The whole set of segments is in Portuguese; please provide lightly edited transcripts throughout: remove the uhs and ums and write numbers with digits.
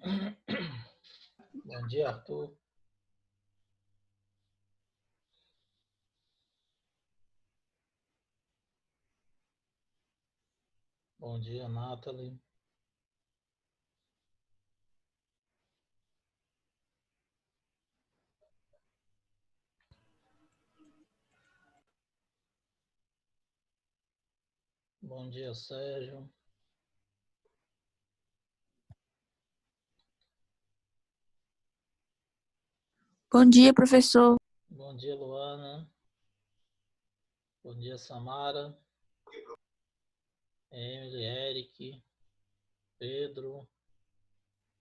Bom dia, Arthur. Bom dia, Nathalie. Bom dia, Sérgio. Bom dia, professor. Bom dia, Luana. Bom dia, Samara. Emily, Eric, Pedro.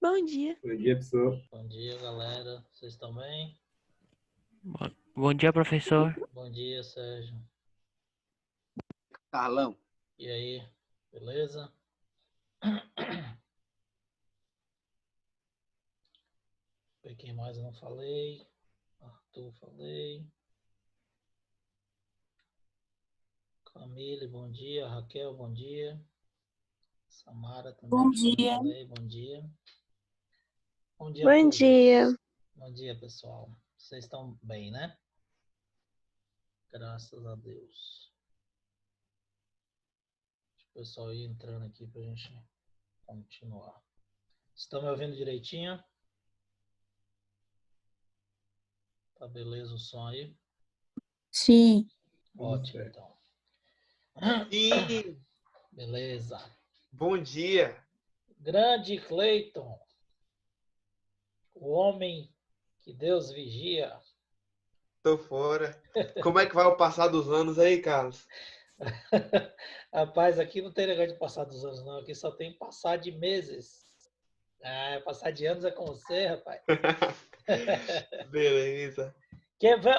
Bom dia. Bom dia, professor. Bom dia, galera. Vocês estão bem? Bom dia, professor. Bom dia, Sérgio. Carlão. E aí, beleza? Foi quem mais eu não falei? Arthur, falei. Camille, bom dia. Raquel, bom dia. Samara também. Bom dia. Falei, bom dia. Bom dia a Bom todos. dia. Bom dia, pessoal. Vocês estão bem, né? Graças a Deus. Deixa o pessoal ir entrando aqui para a gente continuar. Estão me ouvindo direitinho? Tá beleza o som aí? Sim. Ótimo, então. E Beleza. bom dia. Grande Cleiton, o homem que Deus vigia. Tô fora. Como é que vai o passar dos anos aí, Carlos? Rapaz, aqui não tem negócio de passar dos anos, não. Aqui só tem passar de meses. Ah, passar de anos é com você, rapaz. Beleza.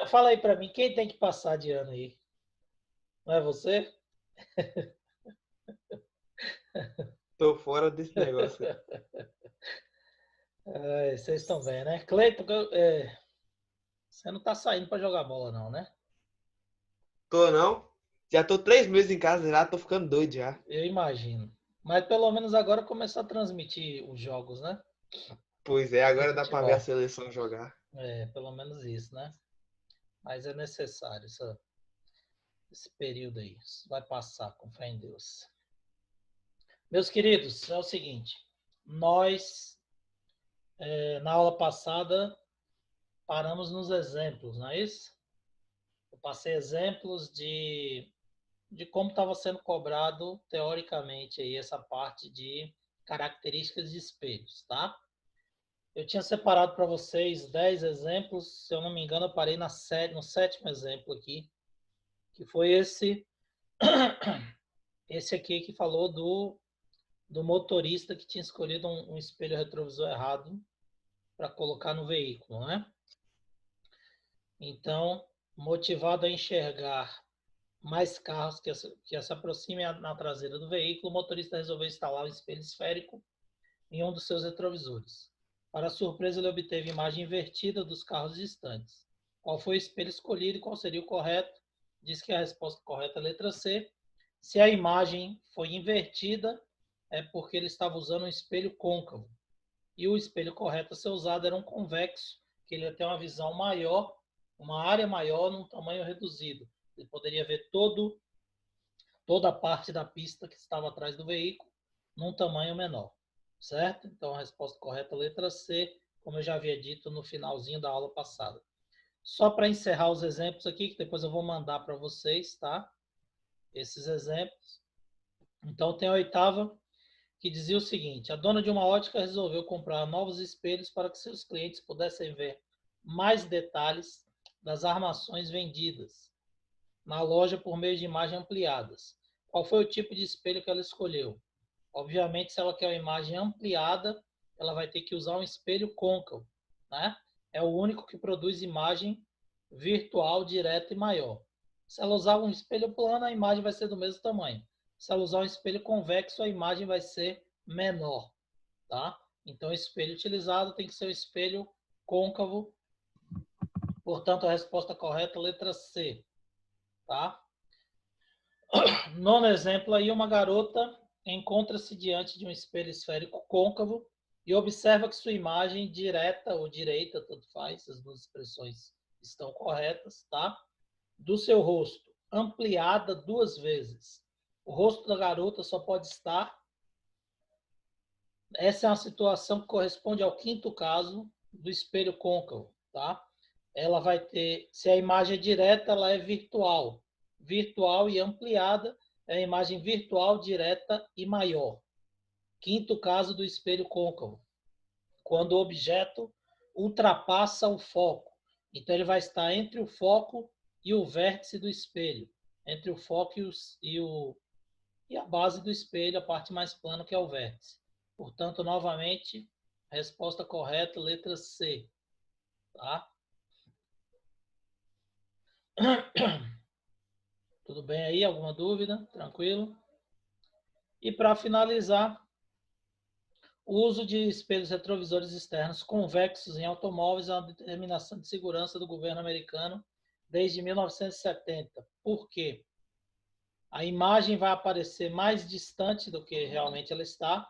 Fala aí pra mim, quem tem que passar de ano aí? Não é você? Tô fora desse negócio. Vocês estão bem, né? Cleiton, você não tá saindo pra jogar bola, não, né? Tô não. Já tô 3 meses em casa já, tô ficando doido já. Eu imagino. Mas pelo menos agora começou a transmitir os jogos, né? Pois é, agora dá pra ver a Futebol. seleção jogar. Pelo menos isso, né? Mas é necessário esse período aí. Isso vai passar, com fé em Deus. Meus queridos, é o seguinte. Nós, na aula passada, paramos nos exemplos, não é isso? Eu passei exemplos de como estava sendo cobrado, teoricamente, aí, essa parte de características de espelhos, tá? Eu tinha separado para vocês 10 exemplos, se eu não me engano, eu parei no 7º exemplo aqui, que foi esse aqui que falou do motorista que tinha escolhido um espelho retrovisor errado para colocar no veículo, né? Então, motivado a enxergar mais carros que se aproximem na traseira do veículo, o motorista resolveu instalar um espelho esférico em um dos seus retrovisores. Para surpresa, ele obteve imagem invertida dos carros distantes. Qual foi o espelho escolhido e qual seria o correto? Diz que a resposta correta é a letra C. Se a imagem foi invertida, é porque ele estava usando um espelho côncavo. E o espelho correto a ser usado era um convexo, que ele ia ter uma visão maior, uma área maior num tamanho reduzido. Ele poderia ver toda a parte da pista que estava atrás do veículo num tamanho menor, certo? Então a resposta correta é a letra C, como eu já havia dito no finalzinho da aula passada. Só para encerrar os exemplos aqui, que depois eu vou mandar para vocês, tá? Esses exemplos. Então tem a 8ª, que dizia o seguinte: a dona de uma ótica resolveu comprar novos espelhos para que seus clientes pudessem ver mais detalhes das armações vendidas na loja por meio de imagens ampliadas. Qual foi o tipo de espelho que ela escolheu? Obviamente, se ela quer uma imagem ampliada, ela vai ter que usar um espelho côncavo, né? É o único que produz imagem virtual direta e maior. Se ela usar um espelho plano, a imagem vai ser do mesmo tamanho. Se ela usar um espelho convexo, a imagem vai ser menor, tá? Então, o espelho utilizado tem que ser um espelho côncavo. Portanto, a resposta correta é a letra C, tá? 9º exemplo aí, uma garota encontra-se diante de um espelho esférico côncavo e observa que sua imagem direta ou direita, tanto faz, as duas expressões estão corretas, tá? Do seu rosto, ampliada 2 vezes. O rosto da garota só pode estar... Essa é uma situação que corresponde ao 5º caso do espelho côncavo, tá? Ela vai ter, se a imagem é direta, ela é virtual. Virtual e ampliada é a imagem virtual, direta e maior. 5º caso do espelho côncavo, quando o objeto ultrapassa o foco. Então, ele vai estar entre o foco e o vértice do espelho, entre o foco e a base do espelho, a parte mais plana, que é o vértice. Portanto, novamente, a resposta correta, letra C. Tá? Tudo bem aí? Alguma dúvida? Tranquilo? E para finalizar, o uso de espelhos retrovisores externos convexos em automóveis é uma determinação de segurança do governo americano desde 1970. Por quê? A imagem vai aparecer mais distante do que realmente ela está,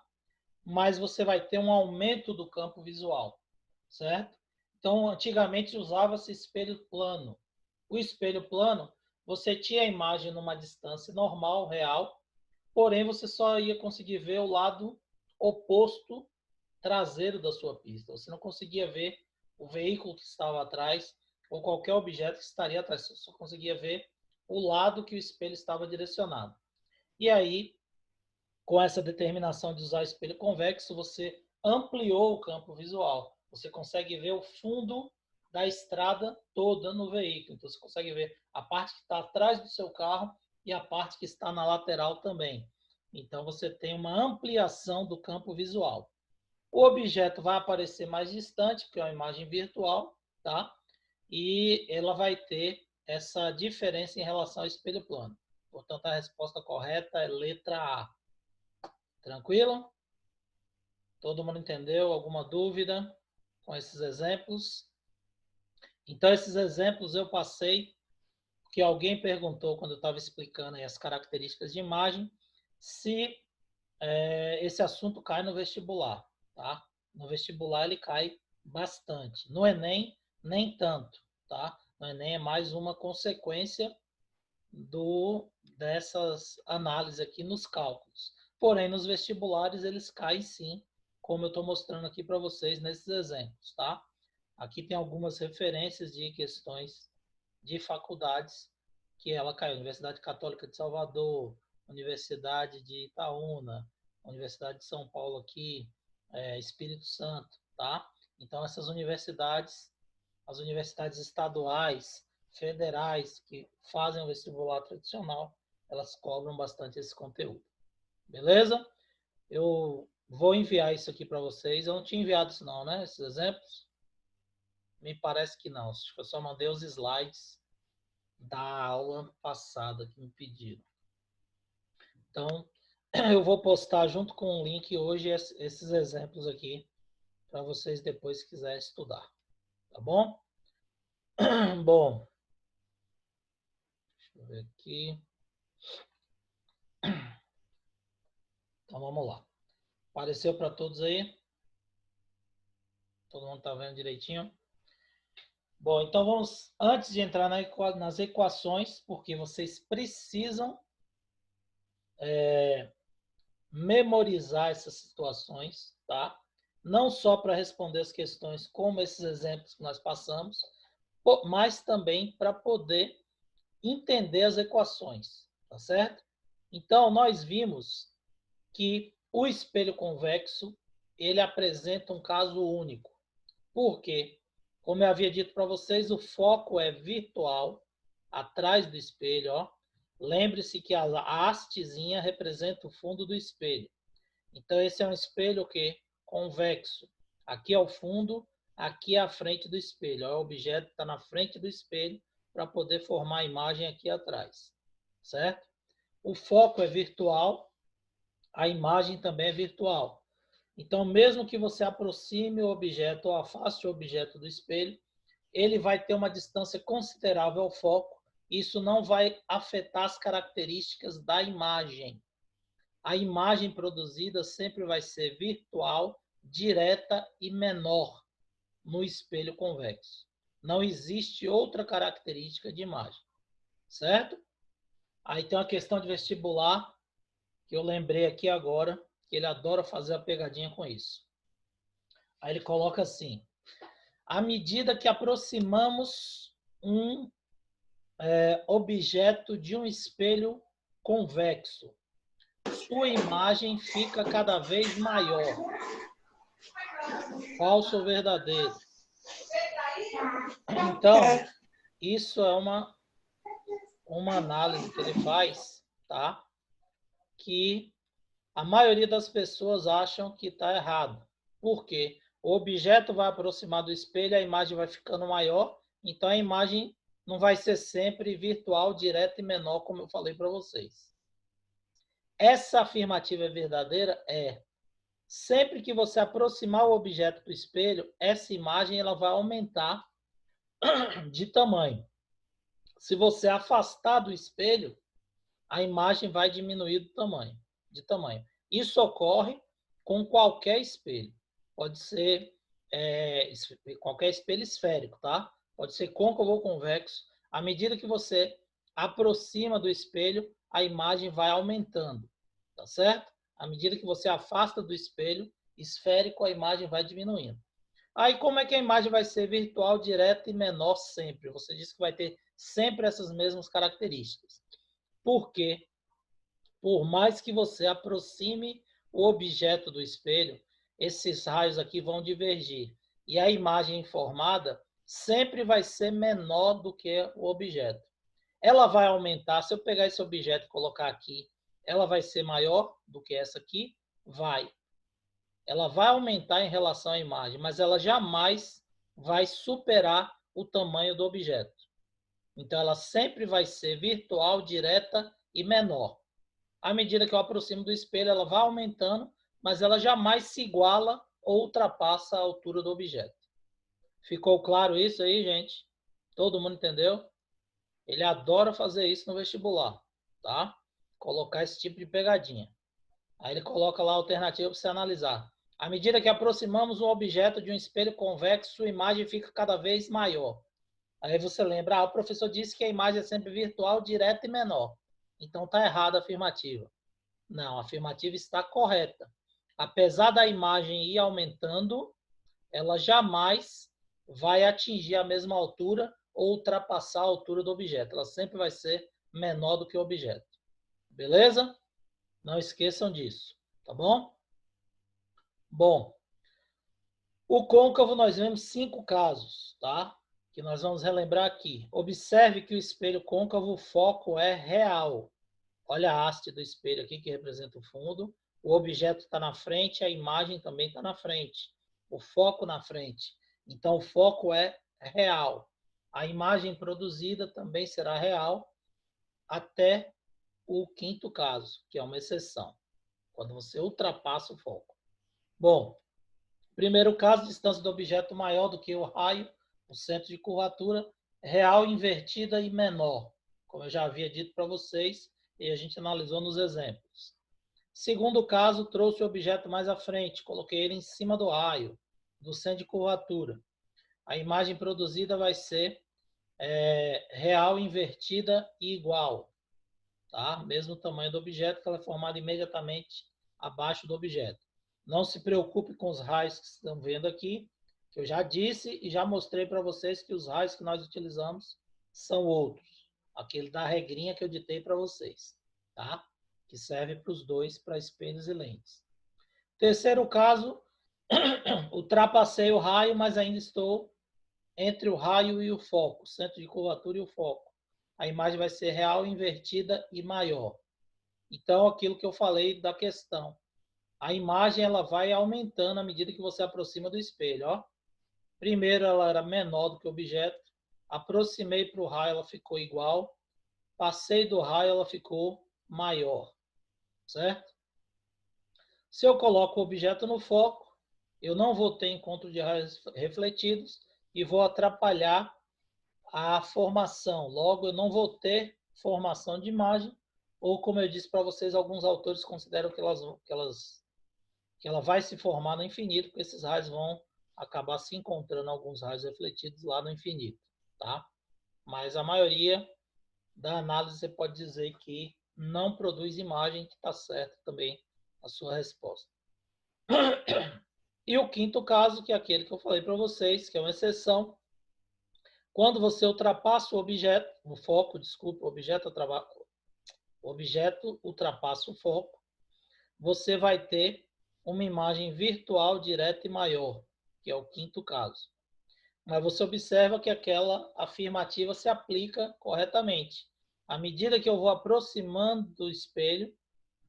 mas você vai ter um aumento do campo visual, certo? Então, antigamente usava-se espelho plano. O espelho plano, você tinha a imagem numa distância normal, real, porém você só ia conseguir ver o lado oposto traseiro da sua pista. Você não conseguia ver o veículo que estava atrás ou qualquer objeto que estaria atrás. Você só conseguia ver o lado que o espelho estava direcionado. E aí, com essa determinação de usar espelho convexo, você ampliou o campo visual. Você consegue ver o fundo da estrada toda no veículo. Então, você consegue ver a parte que está atrás do seu carro e a parte que está na lateral também. Então, você tem uma ampliação do campo visual. O objeto vai aparecer mais distante, porque é uma imagem virtual, tá? E ela vai ter essa diferença em relação ao espelho plano. Portanto, a resposta correta é letra A. Tranquilo? Todo mundo entendeu? Alguma dúvida com esses exemplos? Então, esses exemplos eu passei porque alguém perguntou, quando eu estava explicando aí as características de imagem, se esse assunto cai no vestibular, tá? No vestibular ele cai bastante. No Enem, nem tanto, tá? No Enem é mais uma consequência dessas análises aqui nos cálculos. Porém, nos vestibulares eles caem sim, como eu estou mostrando aqui para vocês nesses exemplos, tá? Aqui tem algumas referências de questões de faculdades que ela caiu. Universidade Católica de Salvador, Universidade de Itaúna, Universidade de São Paulo aqui, Espírito Santo, tá? Então, essas universidades, as universidades estaduais, federais, que fazem o vestibular tradicional, elas cobram bastante esse conteúdo. Beleza? Eu vou enviar isso aqui para vocês. Eu não tinha enviado isso não, né? Esses exemplos? Me parece que não. Acho que eu só mandei os slides da aula passada que me pediram. Então, eu vou postar junto com o link hoje esses exemplos aqui para vocês depois, se quiserem estudar. Tá bom? Bom, deixa eu ver aqui. Então, vamos lá. Apareceu para todos aí? Todo mundo está vendo direitinho? Bom, então vamos, antes de entrar nas equações, porque vocês precisam memorizar essas situações, tá? Não só para responder as questões como esses exemplos que nós passamos, mas também para poder entender as equações, tá certo? Então, nós vimos que o espelho convexo, ele apresenta um caso único. Por quê? Como eu havia dito para vocês, o foco é virtual, atrás do espelho, ó. Lembre-se que a hastezinha representa o fundo do espelho. Então, esse é um espelho que convexo. Aqui é o fundo, aqui é a frente do espelho. O objeto está na frente do espelho para poder formar a imagem aqui atrás, certo? O foco é virtual, a imagem também é virtual. Então, mesmo que você aproxime o objeto ou afaste o objeto do espelho, ele vai ter uma distância considerável ao foco. Isso não vai afetar as características da imagem. A imagem produzida sempre vai ser virtual direta e menor no espelho convexo. Não existe outra característica de imagem, certo? Aí tem uma questão de vestibular, que eu lembrei aqui agora, que ele adora fazer a pegadinha com isso. Aí ele coloca assim: à medida que aproximamos um objeto de um espelho convexo, sua imagem fica cada vez maior. Falso ou verdadeiro? Então, isso é uma análise que ele faz, tá? Que a maioria das pessoas acham que está errado. Por quê? O objeto vai aproximar do espelho, a imagem vai ficando maior, então a imagem não vai ser sempre virtual, direta e menor, como eu falei para vocês. Essa afirmativa é verdadeira? É. Sempre que você aproximar o objeto do espelho, essa imagem ela vai aumentar de tamanho. Se você afastar do espelho, a imagem vai diminuir de tamanho. Isso ocorre com qualquer espelho. Pode ser qualquer espelho esférico, tá? Pode ser côncavo ou convexo. À medida que você aproxima do espelho, a imagem vai aumentando, tá certo? À medida que você afasta do espelho esférico, a imagem vai diminuindo. Aí, como é que a imagem vai ser virtual, direta e menor sempre? Você disse que vai ter sempre essas mesmas características. Por quê? Por mais que você aproxime o objeto do espelho, esses raios aqui vão divergir. E a imagem informada sempre vai ser menor do que o objeto. Ela vai aumentar, se eu pegar esse objeto e colocar aqui, ela vai ser maior do que essa aqui? Vai. Ela vai aumentar em relação à imagem, mas ela jamais vai superar o tamanho do objeto. Então, ela sempre vai ser virtual, direta e menor. À medida que eu aproximo do espelho, ela vai aumentando, mas ela jamais se iguala ou ultrapassa a altura do objeto. Ficou claro isso aí, gente? Todo mundo entendeu? Ele adora fazer isso no vestibular, tá? Colocar esse tipo de pegadinha. Aí ele coloca lá a alternativa para você analisar. À medida que aproximamos um objeto de um espelho convexo, sua imagem fica cada vez maior. Aí você lembra, o professor disse que a imagem é sempre virtual, direta e menor. Então está errada a afirmativa. Não, a afirmativa está correta. Apesar da imagem ir aumentando, ela jamais vai atingir a mesma altura ou ultrapassar a altura do objeto. Ela sempre vai ser menor do que o objeto. Beleza? Não esqueçam disso, tá bom? Bom, o côncavo nós vemos 5 casos, tá? Que nós vamos relembrar aqui. Observe que o espelho côncavo, o foco é real. Olha a haste do espelho aqui que representa o fundo. O objeto está na frente, a imagem também está na frente. O foco na frente. Então, o foco é real. A imagem produzida também será real até o 5º caso, que é uma exceção, quando você ultrapassa o foco. Bom, primeiro caso, distância do objeto maior do que o raio, o centro de curvatura, real, invertida e menor, como eu já havia dito para vocês, e a gente analisou nos exemplos. Segundo caso, trouxe o objeto mais à frente, coloquei ele em cima do raio, do centro de curvatura. A imagem produzida vai ser real, invertida e igual. Tá? Mesmo tamanho do objeto, que ela é formada imediatamente abaixo do objeto. Não se preocupe com os raios que estão vendo aqui, que eu já disse e já mostrei para vocês que os raios que nós utilizamos são outros. Aquele da regrinha que eu ditei para vocês, tá? Que serve para os dois, para espelhos e lentes. Terceiro caso, ultrapassei o raio, mas ainda estou entre o raio e o foco, centro de curvatura e o foco. A imagem vai ser real, invertida e maior. Então, aquilo que eu falei da questão. A imagem ela vai aumentando à medida que você aproxima do espelho. Ó. Primeiro ela era menor do que o objeto. Aproximei para o raio, ela ficou igual. Passei do raio, ela ficou maior. Certo? Se eu coloco o objeto no foco, eu não vou ter encontro de raios refletidos e vou atrapalhar a formação. Logo, eu não vou ter formação de imagem, ou como eu disse para vocês, alguns autores consideram que elas que ela vai se formar no infinito, porque esses raios vão acabar se encontrando alguns raios refletidos lá no infinito, tá? Mas a maioria da análise você pode dizer que não produz imagem, que está certo também a sua resposta. E o quinto caso, que é aquele que eu falei para vocês, que é uma exceção, quando você ultrapassa o objeto, o foco, desculpa, o objeto ultrapassa o foco, você vai ter uma imagem virtual direta e maior, que é o quinto caso. Mas você observa que aquela afirmativa se aplica corretamente. À medida que eu vou aproximando do espelho,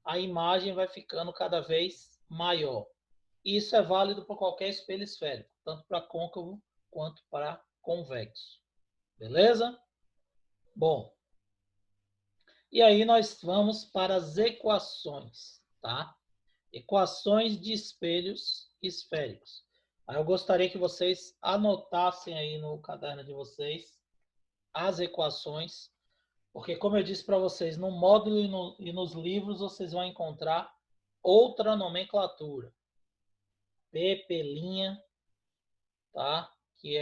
a imagem vai ficando cada vez maior. Isso é válido para qualquer espelho esférico, tanto para côncavo quanto para convexo. Beleza? Bom, e aí nós vamos para as equações, tá? Equações de espelhos esféricos. Aí eu gostaria que vocês anotassem aí no caderno de vocês as equações, porque como eu disse para vocês, no módulo e nos livros vocês vão encontrar outra nomenclatura. P', tá? Que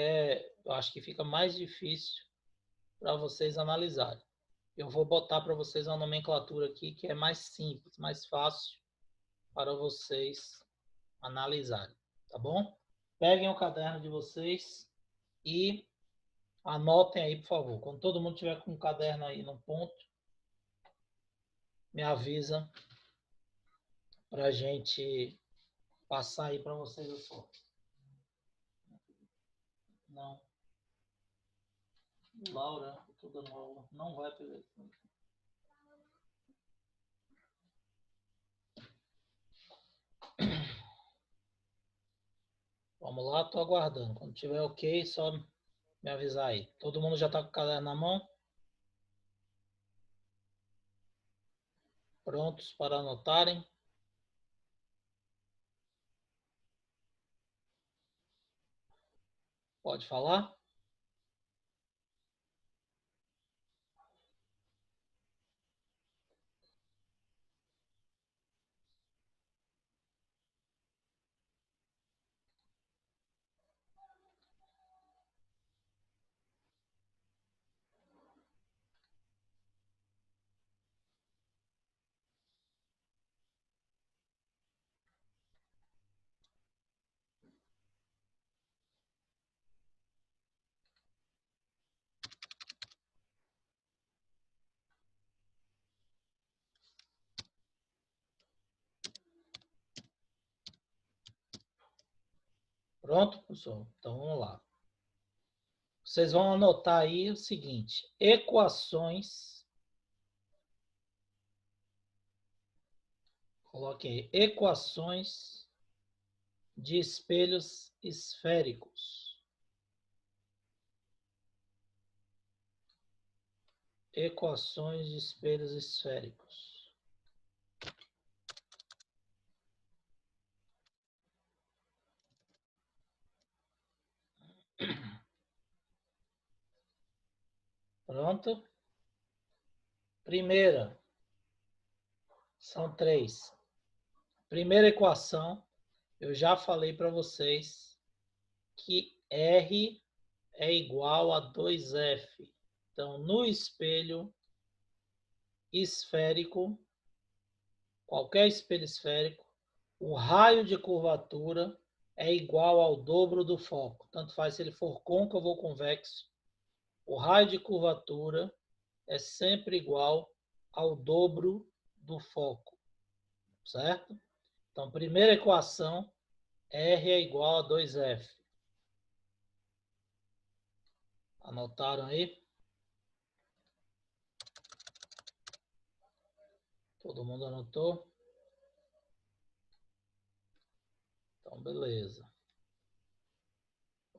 eu acho que fica mais difícil para vocês analisarem. Eu vou botar para vocês uma nomenclatura aqui que é mais simples, mais fácil para vocês analisarem, tá bom? Peguem o caderno de vocês e anotem aí, por favor. Quando todo mundo tiver com o caderno aí no ponto, me avisa para a gente passar aí para vocês as fotos. Não. Laura, tudo novo. Não vai pegar isso. Vamos lá, estou aguardando. Quando tiver ok, só me avisar aí. Todo mundo já está com o caderno na mão? Prontos para anotarem? Pode falar? Pronto, pessoal? Então vamos lá. Vocês vão anotar aí o seguinte: equações. Coloque aí, equações de espelhos esféricos. Equações de espelhos esféricos. Pronto? Primeira. São três. Primeira equação, eu já falei para vocês que R é igual a 2F. Então, no espelho esférico, qualquer espelho esférico, o raio de curvatura é igual ao dobro do foco. Tanto faz se ele for côncavo ou convexo. O raio de curvatura é sempre igual ao dobro do foco. Certo? Então, primeira equação, R é igual a 2F. Anotaram aí? Todo mundo anotou? Então, beleza.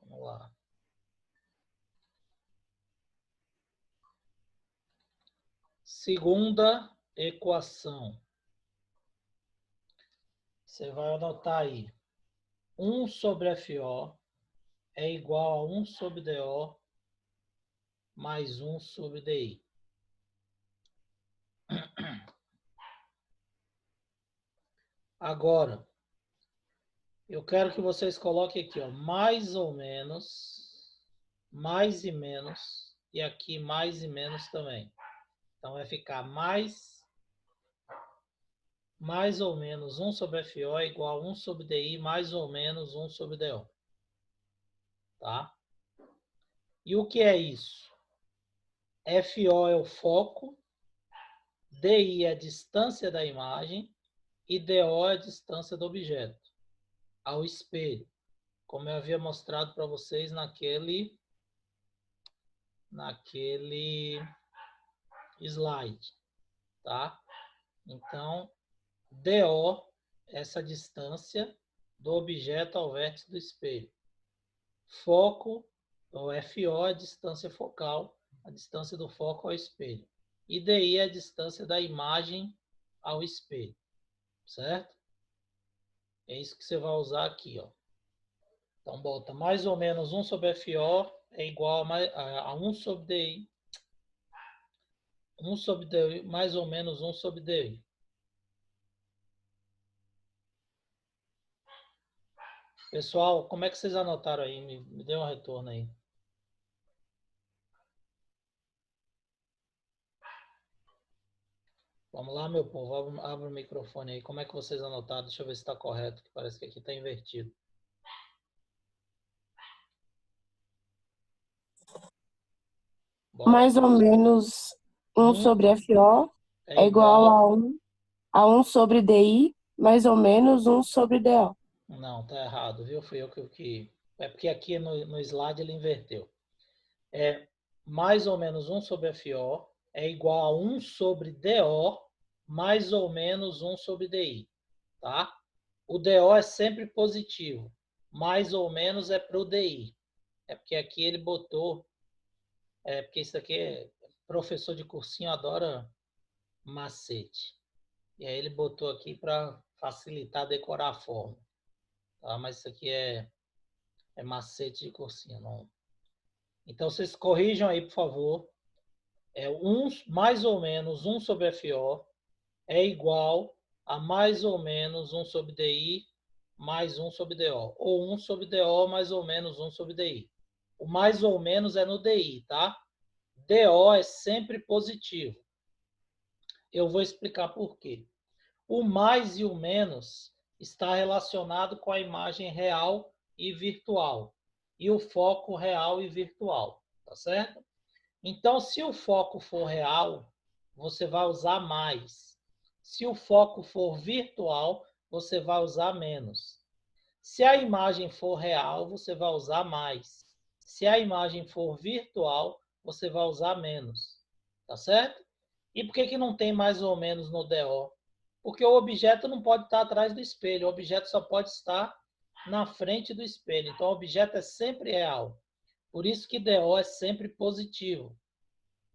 Vamos lá. Segunda equação. Você vai anotar aí. 1 sobre FO é igual a 1 sobre DO mais 1 sobre DI. Agora, Eu quero que vocês coloquem aqui, ó, mais ou menos, mais e menos, e aqui mais e menos também. Então, vai ficar mais ou menos 1 sobre FO é igual a 1 sobre DI mais ou menos 1 sobre DO. Tá? E o que é isso? FO é o foco, DI é a distância da imagem e DO é a distância do objeto ao espelho, como eu havia mostrado para vocês naquele slide, tá? Então, DO é essa distância do objeto ao vértice do espelho. Foco, ou FO, é a distância focal, a distância do foco ao espelho. E DI é a distância da imagem ao espelho, certo? É isso que você vai usar aqui, ó. Então, bota mais ou menos 1 sobre FO é igual a 1 sobre DI. 1 sobre DI, mais ou menos 1 sobre DI. Pessoal, como é que vocês anotaram aí? Me dê um retorno aí. Vamos lá, meu povo. Abre o microfone aí. Como é que vocês anotaram? Deixa eu ver se está correto, que parece que aqui está invertido. Bora. Mais ou menos 1 sobre FO é igual a 1 sobre DI, mais ou menos 1 sobre DO. Não, tá errado, viu? Fui eu que... É porque aqui no slide ele inverteu. É mais ou menos 1 sobre FO é igual a 1 sobre DO mais ou menos 1 sobre DI, tá? O DO é sempre positivo, mais ou menos é para o DI. É porque aqui ele botou... porque isso aqui professor de cursinho adora macete. E aí ele botou aqui para facilitar decorar a forma. Tá? Mas isso aqui é macete de cursinho. Não. Então vocês corrijam aí, por favor. Mais ou menos 1 sobre FO é igual a mais ou menos 1 sobre DI mais 1 sobre DO. Ou 1 sobre DO mais ou menos 1 sobre DI. O mais ou menos é no DI, tá? DO é sempre positivo. Eu vou explicar por quê. O mais e o menos está relacionado com a imagem real e virtual. E o foco real e virtual, tá certo? Então, se o foco for real, você vai usar mais. Se o foco for virtual, você vai usar menos. Se a imagem for real, você vai usar mais. Se a imagem for virtual, você vai usar menos. Tá certo? E por que não tem mais ou menos no DO? Porque o objeto não pode estar atrás do espelho. O objeto só pode estar na frente do espelho. Então, o objeto é sempre real. Por isso que DO é sempre positivo.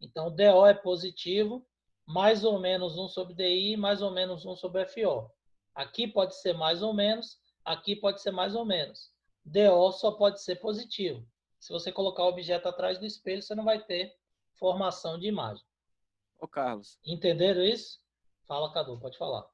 Então, DO é positivo, mais ou menos 1 sobre DI, mais ou menos 1 sobre FO. Aqui pode ser mais ou menos, aqui pode ser mais ou menos. DO só pode ser positivo. Se você colocar o objeto atrás do espelho, você não vai ter formação de imagem. Ô, Carlos, Entenderam isso? Fala, Cadu, pode falar.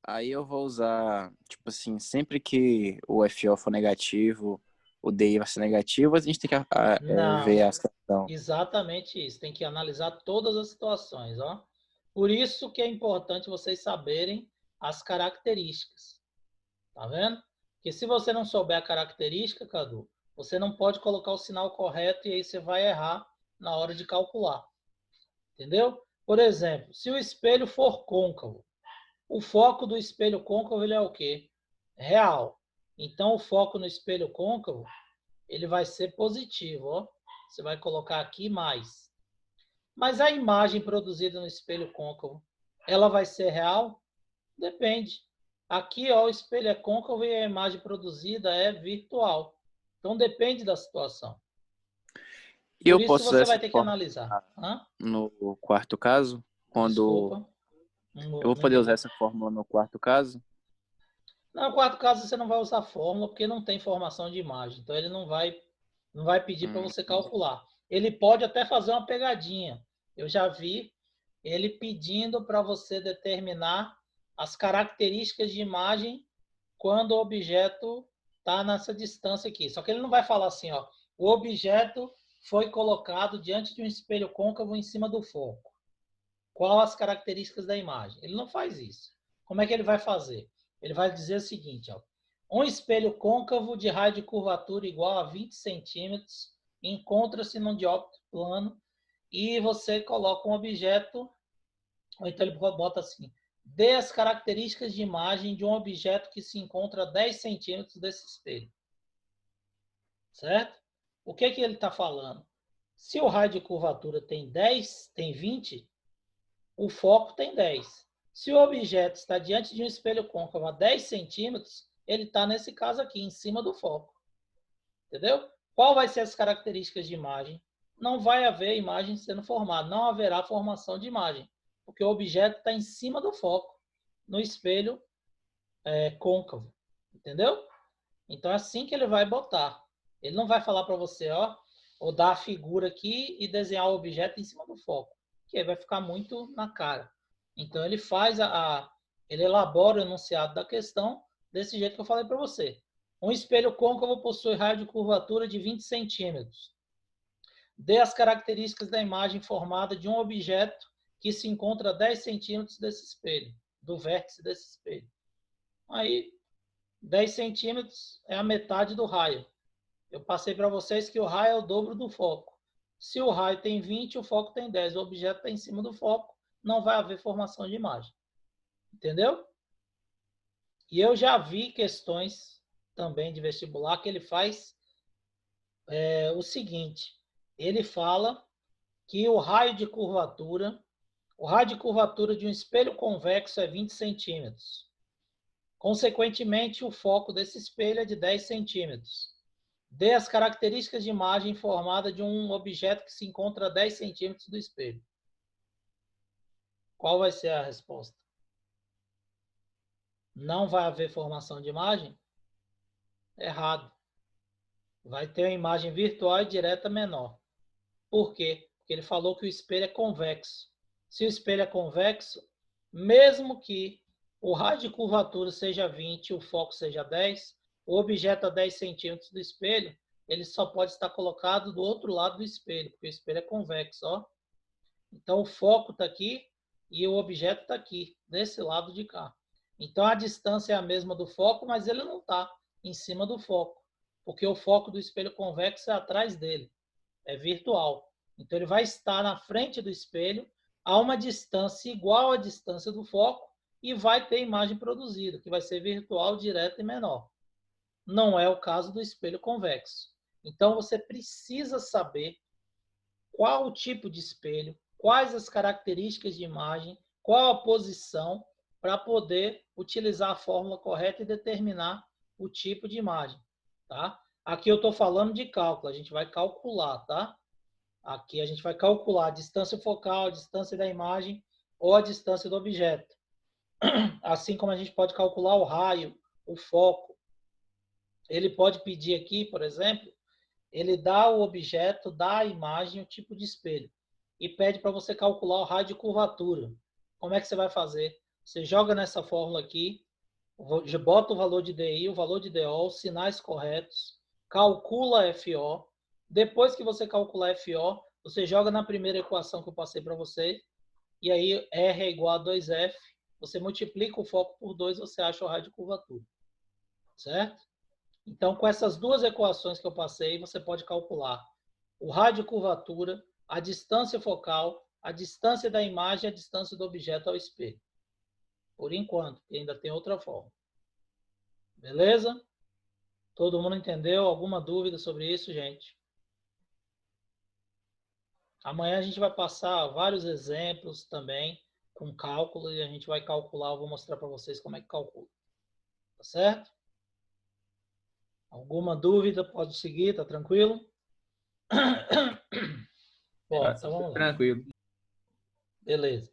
aí eu vou usar, tipo assim, sempre que o FO for negativo, o DI vai ser negativo, a gente tem que Não, ver a situação. exatamente isso. Tem que analisar todas as situações, ó. Por isso que é importante vocês saberem as características. Tá vendo? Porque se você não souber a característica, Cadu, você não pode colocar o sinal correto e aí você vai errar na hora de calcular. Entendeu? Por exemplo, se o espelho for côncavo, o foco do espelho côncavo ele é o quê? Real. Então, o foco no espelho côncavo ele vai ser positivo. Ó. Você vai colocar aqui mais. Mas a imagem produzida no espelho côncavo, ela vai ser real? Depende. Aqui, ó, o espelho é côncavo e a imagem produzida é virtual. Então, depende da situação. E eu Por isso, posso usar você vai essa ter que forma analisar. Hã? no quarto caso? Desculpa. Eu vou poder usar essa fórmula no quarto caso? No quarto caso, você não vai usar fórmula, porque não tem formação de imagem. Então, ele não vai pedir para você calcular. Ele pode até fazer uma pegadinha. Eu já vi ele pedindo para você determinar as características de imagem quando o objeto está nessa distância aqui. Só que ele não vai falar assim, ó, o objeto foi colocado diante de um espelho côncavo em cima do foco. Qual as características da imagem? Ele não faz isso. Como é que ele vai fazer? Ele vai dizer o seguinte, ó, um espelho côncavo de raio de curvatura igual a 20 centímetros encontra-se num dióptrico plano e você coloca um objeto, ou então ele bota assim, dê as características de imagem de um objeto que se encontra a 10 centímetros desse espelho. Certo? O que ele está falando? Se o raio de curvatura tem 10, tem 20, o foco tem 10. Se o objeto está diante de um espelho côncavo a 10 centímetros, ele está nesse caso aqui, em cima do foco. Entendeu? Qual vai ser as características de imagem? Não vai haver imagem sendo formada, não haverá formação de imagem, porque o objeto está em cima do foco, no espelho côncavo. Entendeu? Então é assim que ele vai botar. Ele não vai falar para você, ó, ou dar a figura aqui e desenhar o objeto em cima do foco, que aí vai ficar muito na cara. Então ele faz ele elabora o enunciado da questão desse jeito que eu falei para você. Um espelho côncavo possui raio de curvatura de 20 centímetros. Dê as características da imagem formada de um objeto que se encontra a 10 centímetros desse espelho, do vértice desse espelho. Aí, 10 centímetros é a metade do raio. Eu passei para vocês que o raio é o dobro do foco. Se o raio tem 20, o foco tem 10. O objeto está em cima do foco, não vai haver formação de imagem. Entendeu? E eu já vi questões também de vestibular que ele faz o seguinte. Ele fala que o raio de curvatura de um espelho convexo é 20 centímetros. Consequentemente, o foco desse espelho é de 10 centímetros. Dê as características de imagem formada de um objeto que se encontra a 10 centímetros do espelho. Qual vai ser a resposta? Não vai haver formação de imagem? Errado. Vai ter uma imagem virtual e direta menor. Por quê? Porque ele falou que o espelho é convexo. Se o espelho é convexo, mesmo que o raio de curvatura seja 20 e o foco seja 10, o objeto a 10 centímetros do espelho, ele só pode estar colocado do outro lado do espelho, porque o espelho é convexo, ó. Então o foco está aqui e o objeto está aqui, desse lado de cá. Então a distância é a mesma do foco, mas ele não está em cima do foco, porque o foco do espelho convexo é atrás dele, é virtual. Então ele vai estar na frente do espelho a uma distância igual à distância do foco e vai ter imagem produzida, que vai ser virtual, direta e menor. Não é o caso do espelho convexo. Então você precisa saber qual o tipo de espelho, quais as características de imagem, qual a posição, para poder utilizar a fórmula correta e determinar o tipo de imagem. Tá? Aqui eu estou falando de cálculo, a gente vai calcular, tá? Aqui a gente vai calcular a distância focal, a distância da imagem ou a distância do objeto. Assim como a gente pode calcular o raio, o foco. Ele pode pedir aqui, por exemplo, ele dá o objeto, dá a imagem, o tipo de espelho. E pede para você calcular o raio de curvatura. Como é que você vai fazer? Você joga nessa fórmula aqui, bota o valor de DI, o valor de DO, os sinais corretos, calcula FO. Depois que você calcular FO, você joga na primeira equação que eu passei para você, e aí R é igual a 2F, você multiplica o foco por 2, você acha o raio de curvatura. Certo? Então, com essas duas equações que eu passei, você pode calcular o raio de curvatura, a distância focal, a distância da imagem e a distância do objeto ao espelho. Por enquanto, que ainda tem outra forma. Beleza? Todo mundo entendeu? Alguma dúvida sobre isso, gente? Amanhã a gente vai passar vários exemplos também com cálculo e a gente vai calcular. Eu vou mostrar para vocês como é que calcula. Tá certo? Alguma dúvida? Pode seguir, tá tranquilo? Bom, então vamos lá. Tranquilo. Beleza.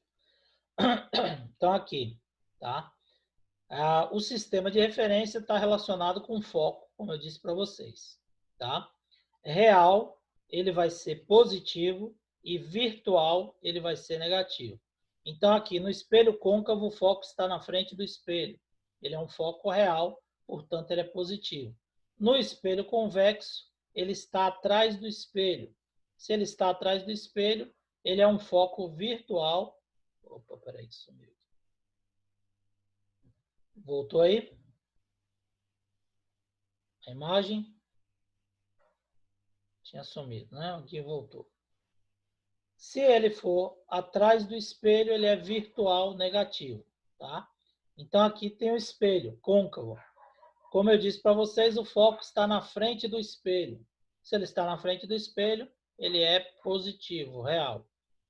Então aqui, tá? O sistema de referência está relacionado com foco, como eu disse para vocês, tá? Real, ele vai ser positivo e virtual, ele vai ser negativo. Então aqui no espelho côncavo, o foco está na frente do espelho. Ele é um foco real, portanto ele é positivo. No espelho convexo, ele está atrás do espelho. Se ele está atrás do espelho, ele é um foco virtual. Opa, peraí, sumiu. Voltou aí? A imagem? Tinha sumido, né? Aqui voltou. Se ele for atrás do espelho, ele é virtual negativo, tá? Então, aqui tem o espelho côncavo. Como eu disse para vocês, o foco está na frente do espelho. Se ele está na frente do espelho, ele é positivo, real.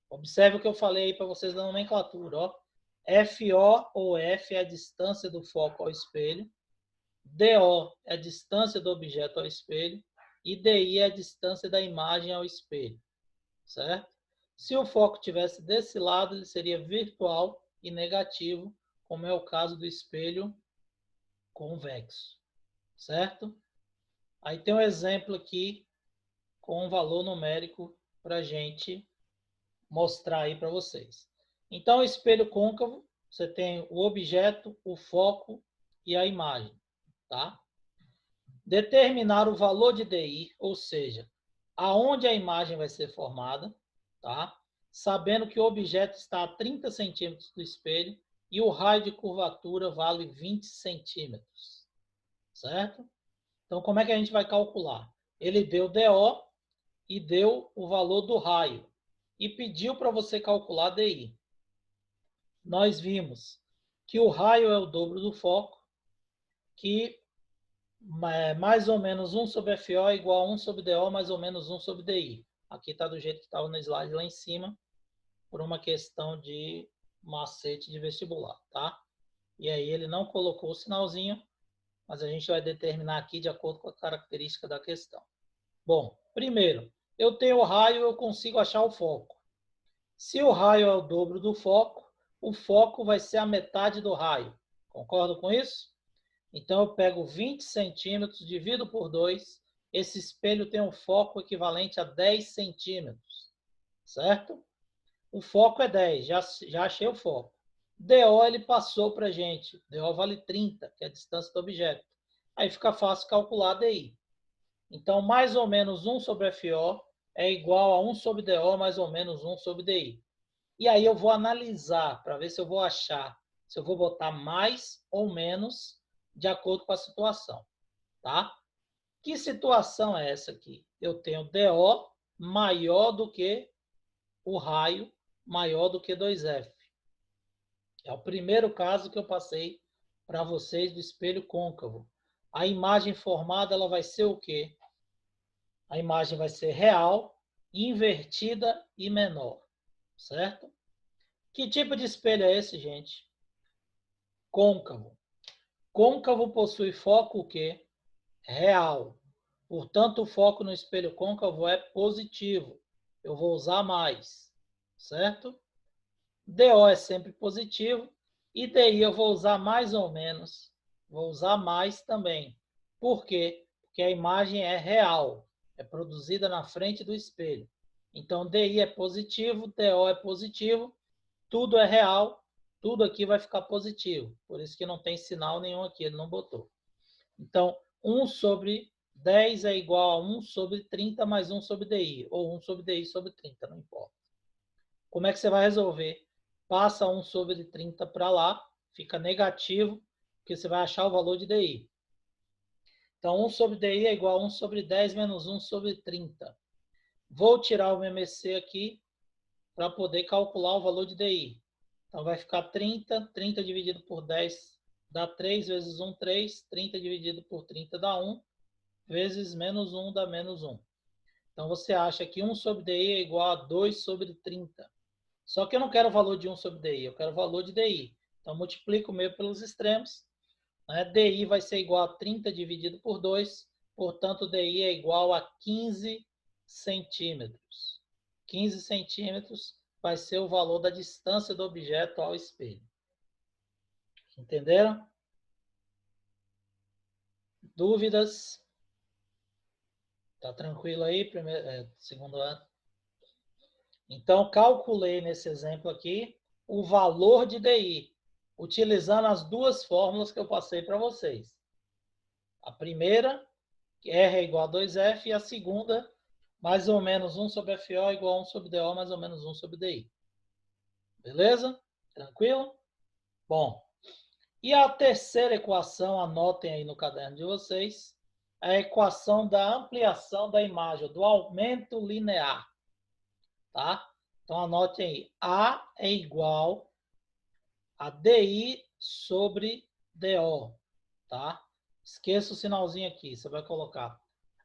Observe o que eu falei aí para vocês da nomenclatura. Ó. FO ou F é a distância do foco ao espelho. DO é a distância do objeto ao espelho. E DI é a distância da imagem ao espelho. Certo? Se o foco estivesse desse lado, ele seria virtual e negativo, como é o caso do espelho convexo, certo? Aí tem um exemplo aqui com um valor numérico para a gente mostrar aí para vocês. Então, o espelho côncavo, você tem o objeto, o foco e a imagem, tá? Determinar o valor de DI, ou seja, aonde a imagem vai ser formada, tá? Sabendo que o objeto está a 30 centímetros do espelho e o raio de curvatura vale 20 centímetros. Certo? Então, como é que a gente vai calcular? Ele deu DO e deu o valor do raio. E pediu para você calcular DI. Nós vimos que o raio é o dobro do foco, que mais ou menos 1 sobre FO é igual a 1 sobre DO mais ou menos 1 sobre DI. Aqui está do jeito que estava no slide lá em cima, por uma questão de macete de vestibular, tá? E aí ele não colocou o sinalzinho, mas a gente vai determinar aqui de acordo com a característica da questão. Bom, primeiro, eu tenho o raio, eu consigo achar o foco. Se o raio é o dobro do foco, o foco vai ser a metade do raio. Concordo com isso? Então, eu pego 20 centímetros, divido por 2. Esse espelho tem um foco equivalente a 10 centímetros. Certo? O foco é 10, já achei o foco. DO ele passou para a gente. DO vale 30, que é a distância do objeto. Aí fica fácil calcular a DI. Então, mais ou menos 1 sobre FO é igual a 1 sobre DO mais ou menos 1 sobre DI. E aí eu vou analisar para ver se eu vou achar, se eu vou botar mais ou menos de acordo com a situação. Tá? Que situação é essa aqui? Eu tenho DO maior do que o raio, maior do que 2F. É o primeiro caso que eu passei para vocês do espelho côncavo. A imagem formada ela vai ser o quê? A imagem vai ser real, invertida e menor. Certo? Que tipo de espelho é esse, gente? Côncavo. Côncavo possui foco o quê? Real. Portanto, o foco no espelho côncavo é positivo. Eu vou usar mais. Certo? DO é sempre positivo. E DI eu vou usar mais ou menos. Vou usar mais também. Por quê? Porque a imagem é real. É produzida na frente do espelho. Então, DI é positivo, DO é positivo. Tudo é real. Tudo aqui vai ficar positivo. Por isso que não tem sinal nenhum aqui. Ele não botou. Então, 1 sobre 10 é igual a 1 sobre 30 mais 1 sobre DI. Ou 1 sobre DI sobre 30, não importa. Como é que você vai resolver? Passa 1 sobre 30 para lá, fica negativo, porque você vai achar o valor de DI. Então, 1 sobre DI é igual a 1 sobre 10 menos 1 sobre 30. Vou tirar o MMC aqui para poder calcular o valor de DI. Então, vai ficar 30. 30 dividido por 10 dá 3 vezes 1, 3. 30 dividido por 30 dá 1. Vezes menos 1 dá menos 1. Então, você acha que 1 sobre DI é igual a 2 sobre 30. Só que eu não quero o valor de 1 sobre DI, eu quero o valor de DI. Então, multiplico o meu pelos extremos. Né? DI vai ser igual a 30 dividido por 2. Portanto, DI é igual a 15 centímetros. 15 centímetros vai ser o valor da distância do objeto ao espelho. Entenderam? Dúvidas? Tá tranquilo aí? Segundo ano. Então, calculei nesse exemplo aqui o valor de DI, utilizando as duas fórmulas que eu passei para vocês. A primeira que R é igual a 2F, e a segunda, mais ou menos 1 sobre FO igual a 1 sobre DO, mais ou menos 1 sobre DI. Beleza? Tranquilo? Bom, e a terceira equação, anotem aí no caderno de vocês, é a equação da ampliação da imagem, do aumento linear. Tá? Então, anotem aí. A é igual a DI sobre DO. Tá? Esqueça o sinalzinho aqui. Você vai colocar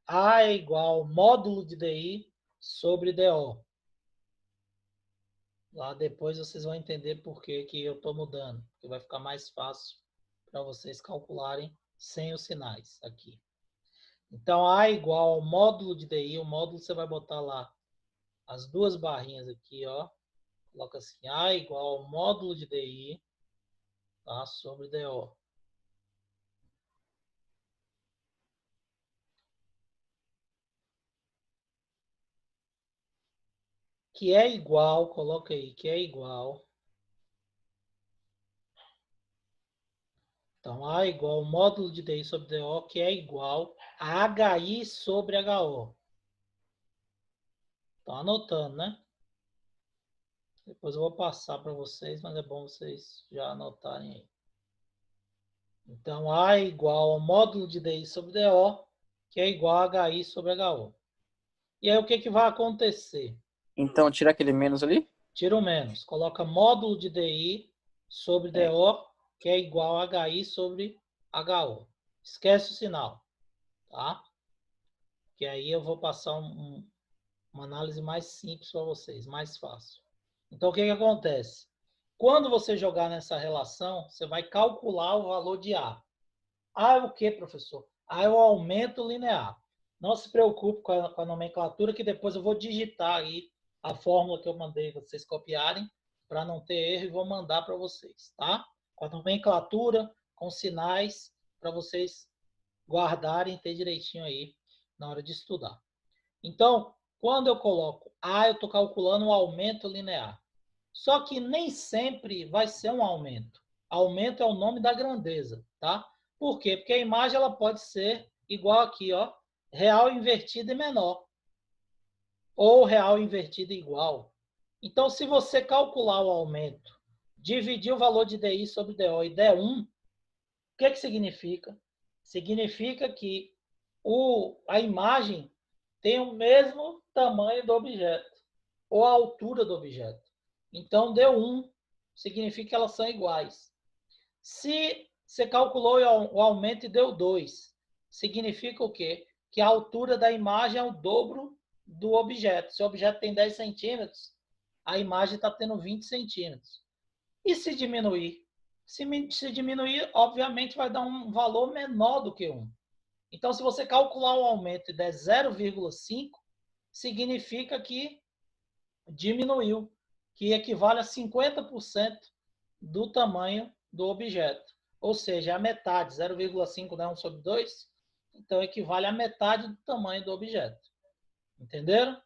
A é igual ao módulo de DI sobre DO. Lá depois vocês vão entender por que eu estou mudando. Porque vai ficar mais fácil para vocês calcularem sem os sinais aqui. Então, A é igual ao módulo de DI. O módulo você vai botar lá as duas barrinhas aqui, ó. Coloca assim, A é igual ao módulo de DI, tá, sobre DO. Que é igual, coloca aí, que é igual. Então, A é igual ao módulo de DI sobre DO, que é igual a HI sobre HO. Estão anotando, né? Depois eu vou passar para vocês, mas é bom vocês já anotarem aí. Então, A é igual ao módulo de DI sobre DO, que é igual a HI sobre HO. E aí, o que vai acontecer? Então, tira aquele menos ali? Tira o menos. Coloca módulo de DI sobre DO, que é igual a HI sobre HO. Esquece o sinal, tá? Que aí eu vou passar uma análise mais simples para vocês, mais fácil. Então, o que acontece? Quando você jogar nessa relação, você vai calcular o valor de A. A é o que, professor? A é o aumento linear. Não se preocupe com a nomenclatura, que depois eu vou digitar aí a fórmula que eu mandei vocês copiarem, para não ter erro, e vou mandar para vocês, tá? Com a nomenclatura, com sinais, para vocês guardarem e ter direitinho aí na hora de estudar. Então, quando eu coloco A, eu estou calculando o aumento linear. Só que nem sempre vai ser um aumento. Aumento é o nome da grandeza, tá? Por quê? Porque a imagem ela pode ser igual aqui, ó, real invertida e menor. Ou real invertida igual. Então, se você calcular o aumento, dividir o valor de DI sobre DO e der 1, o que significa? Significa que a imagem tem o mesmo tamanho do objeto, ou a altura do objeto. Então, deu 1, significa que elas são iguais. Se você calculou o aumento e deu 2, significa o quê? Que a altura da imagem é o dobro do objeto. Se o objeto tem 10 centímetros, a imagem está tendo 20 centímetros. E se diminuir? Se diminuir, obviamente, vai dar um valor menor do que 1. Então, se você calcular o aumento e der 0,5, significa que diminuiu, que equivale a 50% do tamanho do objeto. Ou seja, a metade, 0,5 não é 1 sobre 2, então equivale a metade do tamanho do objeto. Entenderam?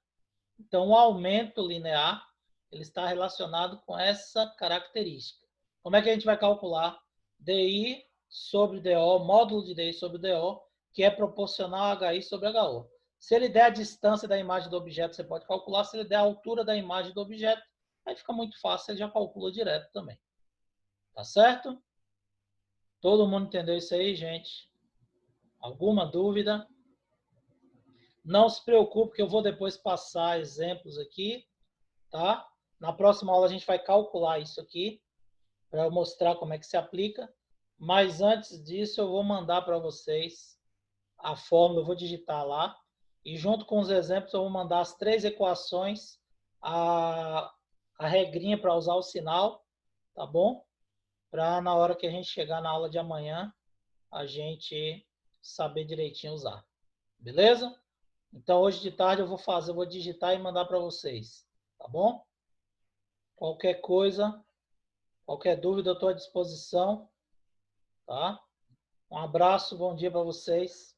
Então, o aumento linear ele está relacionado com essa característica. Como é que a gente vai calcular? DI sobre DO, módulo de DI sobre DO, que é proporcional a HI sobre HO. Se ele der a distância da imagem do objeto, você pode calcular. Se ele der a altura da imagem do objeto, aí fica muito fácil, ele já calcula direto também. Tá certo? Todo mundo entendeu isso aí, gente? Alguma dúvida? Não se preocupe, que eu vou depois passar exemplos aqui, tá? Na próxima aula a gente vai calcular isso aqui, para eu mostrar como é que se aplica. Mas antes disso, eu vou mandar para vocês a fórmula, eu vou digitar lá. E junto com os exemplos, eu vou mandar as 3 equações, a regrinha para usar o sinal, tá bom? Para na hora que a gente chegar na aula de amanhã, a gente saber direitinho usar. Beleza? Então, hoje de tarde eu vou digitar e mandar para vocês, tá bom? Qualquer coisa, qualquer dúvida, eu estou à disposição, tá? Um abraço, bom dia para vocês.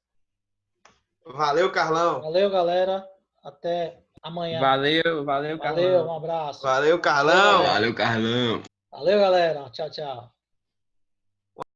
Valeu, Carlão. Valeu, galera. Até amanhã. Valeu, Valeu, Carlão. um abraço. Valeu, Carlão. Valeu, Carlão. Valeu, galera. Tchau, tchau.